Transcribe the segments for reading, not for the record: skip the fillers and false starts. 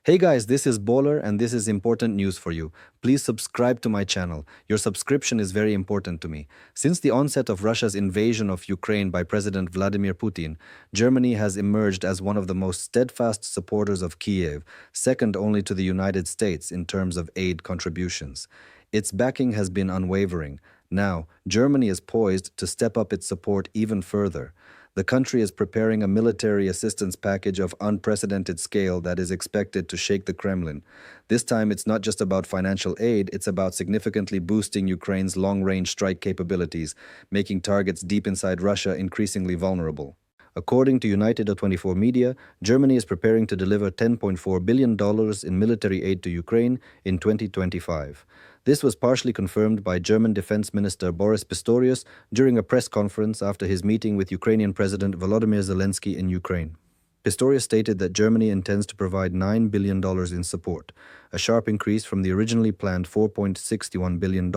Hey guys, this is BAWLER and this is important news for you. Please subscribe to my channel. Your subscription is very important to me. Since the onset of Russia's invasion of Ukraine by President Vladimir Putin, Germany has emerged as one of the most steadfast supporters of Kiev, second only to the United States in terms of aid contributions. Its backing has been unwavering. Now, Germany is poised to step up its support even further. The country is preparing a military assistance package of unprecedented scale that is expected to shake the Kremlin. This time, it's not just about financial aid, it's about significantly boosting Ukraine's long-range strike capabilities, making targets deep inside Russia increasingly vulnerable. According to United24 media, Germany is preparing to deliver $10.4 billion in military aid to Ukraine in 2025. This was partially confirmed by German Defense Minister Boris Pistorius during a press conference after his meeting with Ukrainian President Volodymyr Zelensky in Ukraine. Pistorius stated that Germany intends to provide $9 billion in support, a sharp increase from the originally planned $4.61 billion.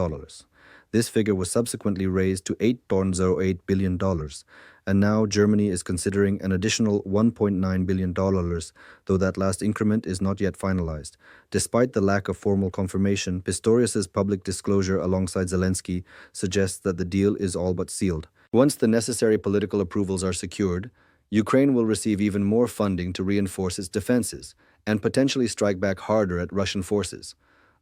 This figure was subsequently raised to $8.08 billion, and now Germany is considering an additional $1.9 billion, though that last increment is not yet finalized. Despite the lack of formal confirmation, Pistorius's public disclosure alongside Zelensky suggests that the deal is all but sealed. Once the necessary political approvals are secured, Ukraine will receive even more funding to reinforce its defenses and potentially strike back harder at Russian forces.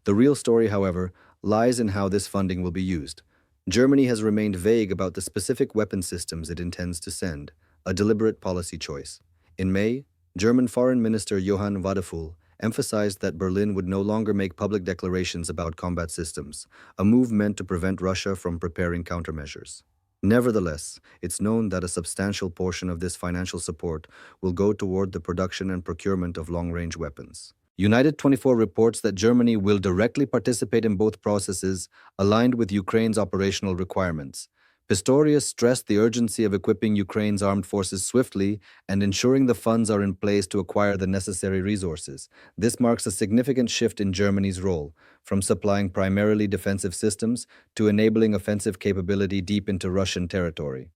The real story, however, lies in how this funding will be used. Germany has remained vague about the specific weapon systems it intends to send, a deliberate policy choice. In May, German Foreign Minister Johann Wadephul emphasized that Berlin would no longer make public declarations about combat systems, a move meant to prevent Russia from preparing countermeasures. Nevertheless, it's known that a substantial portion of this financial support will go toward the production and procurement of long-range weapons. United24 reports that Germany will directly participate in both processes, aligned with Ukraine's operational requirements. Pistorius stressed the urgency of equipping Ukraine's armed forces swiftly and ensuring the funds are in place to acquire the necessary resources. This marks a significant shift in Germany's role, from supplying primarily defensive systems to enabling offensive capability deep into Russian territory.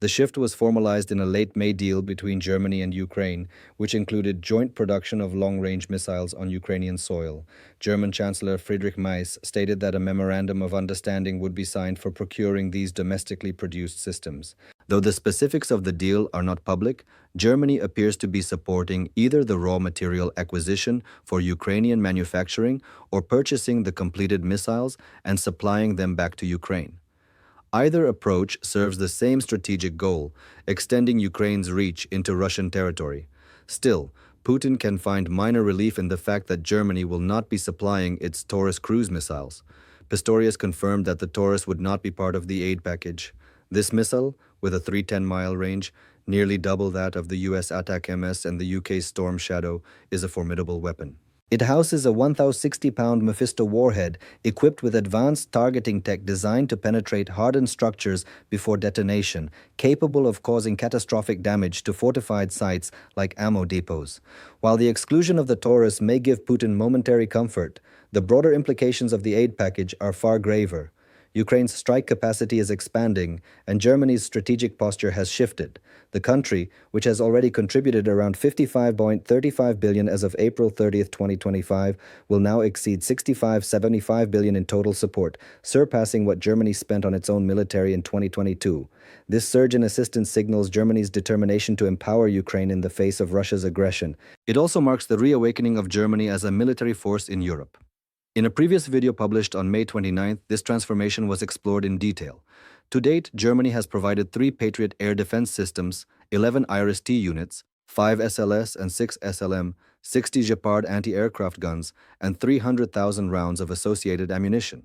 The shift was formalized in a late May deal between Germany and Ukraine, which included joint production of long-range missiles on Ukrainian soil. German Chancellor Friedrich Merz stated that a memorandum of understanding would be signed for procuring these domestically produced systems. Though the specifics of the deal are not public, Germany appears to be supporting either the raw material acquisition for Ukrainian manufacturing or purchasing the completed missiles and supplying them back to Ukraine. Either approach serves the same strategic goal, extending Ukraine's reach into Russian territory. Still, Putin can find minor relief in the fact that Germany will not be supplying its Taurus cruise missiles. Pistorius confirmed that the Taurus would not be part of the aid package. This missile, with a 310-mile range, nearly double that of the US Attack-MS and the UK's Storm Shadow, is a formidable weapon. It houses a 1,060-pound Mephisto warhead equipped with advanced targeting tech designed to penetrate hardened structures before detonation, capable of causing catastrophic damage to fortified sites like ammo depots. While the exclusion of the Taurus may give Putin momentary comfort, the broader implications of the aid package are far graver. Ukraine's strike capacity is expanding, and Germany's strategic posture has shifted. The country, which has already contributed around $55.35 billion as of April 30, 2025, will now exceed $65.75 billion in total support, surpassing what Germany spent on its own military in 2022. This surge in assistance signals Germany's determination to empower Ukraine in the face of Russia's aggression. It also marks the reawakening of Germany as a military force in Europe. In a previous video published on May 29th, this transformation was explored in detail. To date, Germany has provided 3 Patriot air defense systems, 11 IRIS-T units, 5 SLS and 6 SLM, 60 Gepard anti-aircraft guns, and 300,000 rounds of associated ammunition.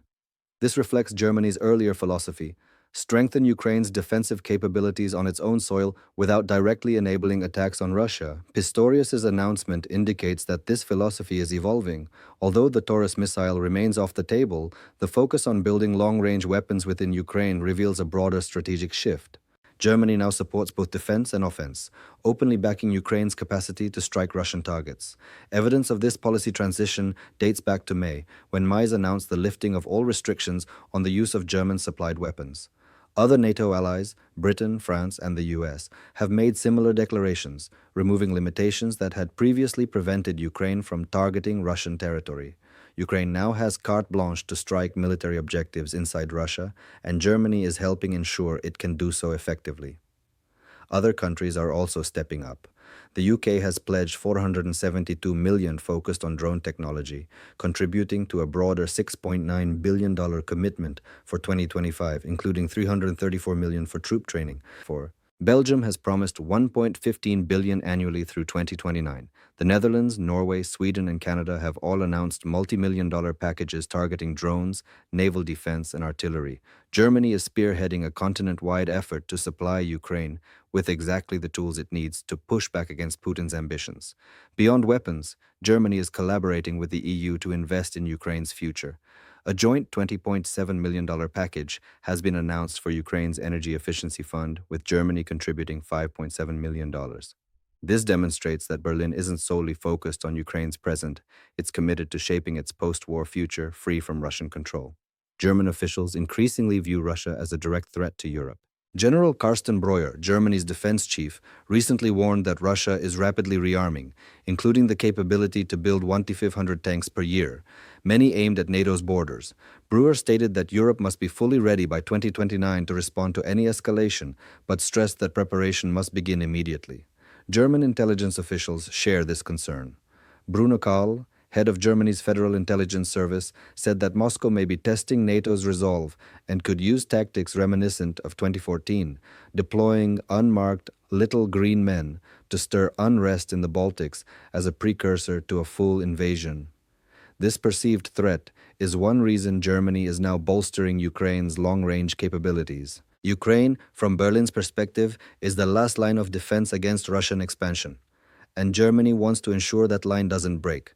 This reflects Germany's earlier philosophy: strengthen Ukraine's defensive capabilities on its own soil without directly enabling attacks on Russia. Pistorius's announcement indicates that this philosophy is evolving. Although the Taurus missile remains off the table, the focus on building long-range weapons within Ukraine reveals a broader strategic shift. Germany now supports both defense and offense, openly backing Ukraine's capacity to strike Russian targets. Evidence of this policy transition dates back to May, when Merz announced the lifting of all restrictions on the use of German-supplied weapons. Other NATO allies, Britain, France, and the US, have made similar declarations, removing limitations that had previously prevented Ukraine from targeting Russian territory. Ukraine now has carte blanche to strike military objectives inside Russia, and Germany is helping ensure it can do so effectively. Other countries are also stepping up. The UK has pledged $472 million focused on drone technology, contributing to a broader $6.9 billion commitment for 2025, including $334 million for troop training. Belgium has promised $1.15 billion annually through 2029. The Netherlands, Norway, Sweden, and Canada have all announced multi-million-dollar packages targeting drones, naval defense, and artillery. Germany is spearheading a continent-wide effort to supply Ukraine with exactly the tools it needs to push back against Putin's ambitions. Beyond weapons, Germany is collaborating with the EU to invest in Ukraine's future. A joint $20.7 million package has been announced for Ukraine's Energy Efficiency Fund, with Germany contributing $5.7 million. This demonstrates that Berlin isn't solely focused on Ukraine's present, it's committed to shaping its post-war future free from Russian control. German officials increasingly view Russia as a direct threat to Europe. General Carsten Breuer, Germany's defense chief, recently warned that Russia is rapidly rearming, including the capability to build 1,500 tanks per year, many aimed at NATO's borders. Breuer stated that Europe must be fully ready by 2029 to respond to any escalation, but stressed that preparation must begin immediately. German intelligence officials share this concern. Bruno Kahl, head of Germany's Federal Intelligence Service, said that Moscow may be testing NATO's resolve and could use tactics reminiscent of 2014, deploying unmarked little green men to stir unrest in the Baltics as a precursor to a full invasion. This perceived threat is one reason Germany is now bolstering Ukraine's long-range capabilities. Ukraine, from Berlin's perspective, is the last line of defense against Russian expansion, and Germany wants to ensure that line doesn't break.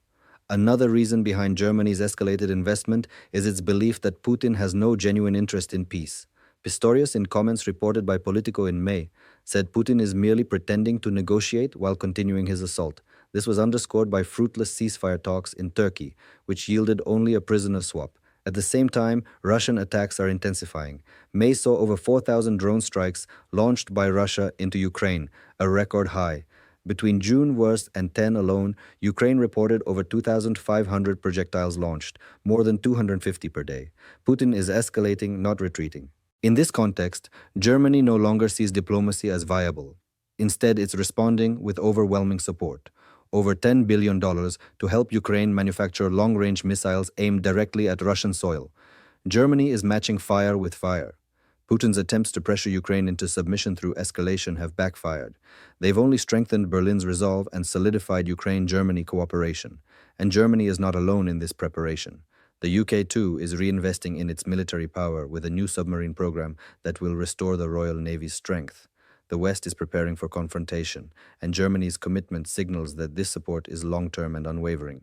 Another reason behind Germany's escalated investment is its belief that Putin has no genuine interest in peace. Pistorius, in comments reported by Politico in May, said Putin is merely pretending to negotiate while continuing his assault. This was underscored by fruitless ceasefire talks in Turkey, which yielded only a prisoner swap. At the same time, Russian attacks are intensifying. May saw over 4,000 drone strikes launched by Russia into Ukraine, a record high. Between June 1st and 10 alone, Ukraine reported over 2,500 projectiles launched, more than 250 per day. Putin is escalating, not retreating. In this context, Germany no longer sees diplomacy as viable. Instead, it's responding with overwhelming support. Over $10 billion to help Ukraine manufacture long-range missiles aimed directly at Russian soil. Germany is matching fire with fire. Putin's attempts to pressure Ukraine into submission through escalation have backfired. They've only strengthened Berlin's resolve and solidified Ukraine-Germany cooperation. And Germany is not alone in this preparation. The UK, too, is reinvesting in its military power with a new submarine program that will restore the Royal Navy's strength. The West is preparing for confrontation, and Germany's commitment signals that this support is long-term and unwavering.